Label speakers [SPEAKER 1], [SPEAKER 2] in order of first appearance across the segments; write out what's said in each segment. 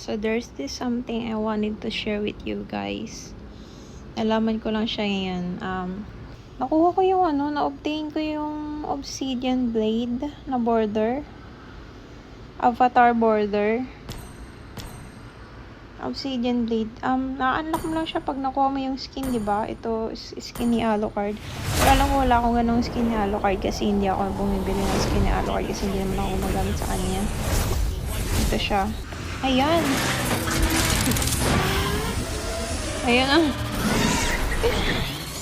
[SPEAKER 1] So there's this something I wanted to share with you guys. Nalaman ko lang siya ngayon. Nakuha ko yung na-obtain ko yung obsidian blade na border. Avatar border. Obsidian blade. Na-unlock mo lang siya pag nakuha mo yung skin, di ba? Ito skin ni Alucard. Wala akong ganong skin ni Alucard kasi hindi ako bumibili ng skin ni Alucard kasi hindi naman ako magamit sa kanya. Ito siya. Ayan. Ayan.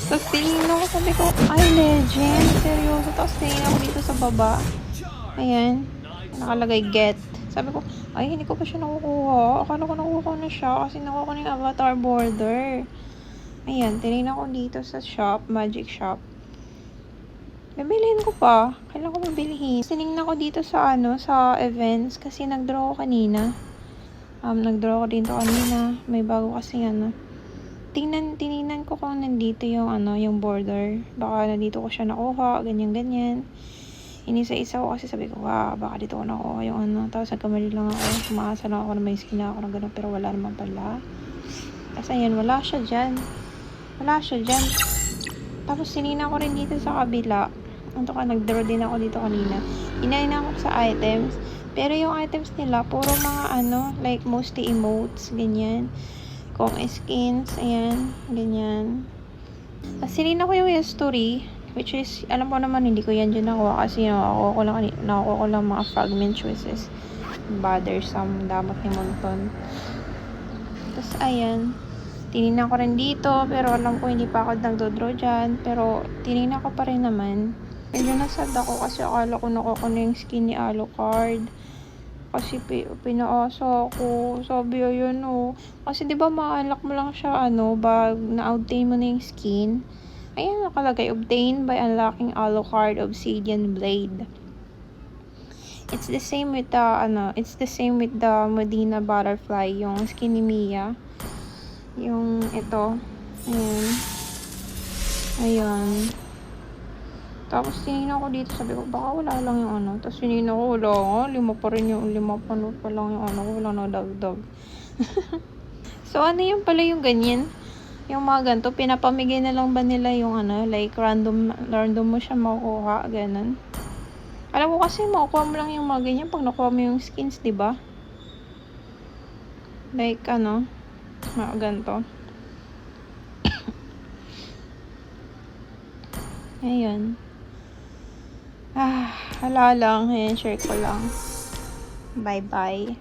[SPEAKER 1] Tapos tingin ako, sabi ko, ay legend. Seryoso. Tapos tingin ako dito sa baba. Ayan. Nakalagay get. Sabi ko, ay hindi ko pa siya nakukuha. Akala ko nakukuha na siya kasi nakuha ko na yung avatar border. Ayan. Tinignan ko dito sa shop. Magic shop. Bibilihin ko pa. Kailan ko bibilihin? Tinignan ko dito sa sa events kasi nag-draw ko kanina. Nag-draw ko dito kanina. May bago kasi tinignan ko kung nandito yung yung border. Baka nandito ko siya nakuha, ganyan. Inisa-isa ko kasi sabi ko, baka dito ko nakuha yung Tapos nagkamali lang ako. Umaasa lang ako na may skin na ako ng ganun, pero wala naman pala. Tapos ayan, wala siya dyan. Tapos tinignan ko rin dito sa kabila. Nag-draw din ako dito kanina. Tinignan ko sa items. Pero yung items nila, puro mga like mostly emotes, ganyan. Kung skins, ayan, ganyan. Tapos sinignan ko yung history, which is, alam ko naman, hindi ko yan dyan nakuha kasi nakuha ko lang mga fragment choices. Bothersome, dapat ni Monton. Tapos, ayan. Tinignan ko rin dito, pero alam ko hindi pa ako nagdodraw dyan. Pero, tinignan ko pa rin naman. Medyo nasad ako kasi akala ko nakuha ko na yung skin ni Alucard. Kasi pinaasa ako. Sabi, ayun Kasi diba ma-unlock mo lang siya, bag na-obtain mo na yung skin. Ayan, nakalagay, obtain by unlocking Alucard Obsidian Blade. It's the same with the Medina Butterfly, yung skin ni Mia. Yung ito. Ayan. Tapos tinignan ko dito, sabi ko, baka wala lang yung Tapos tinignan ko, wala nga, 5 pa lang yung wala na dagdag. So, yung pala yung ganyan? Yung mga ganito, pinapamigay na lang ba nila yung like random mo siya makukuha, ganun. Alam ko kasi makukuha mo lang yung mga ganyan pag nakuha mo yung skins, diba? Like, mga ganito. Ayan. Hala lang. Ayan, share ko lang. Bye-bye.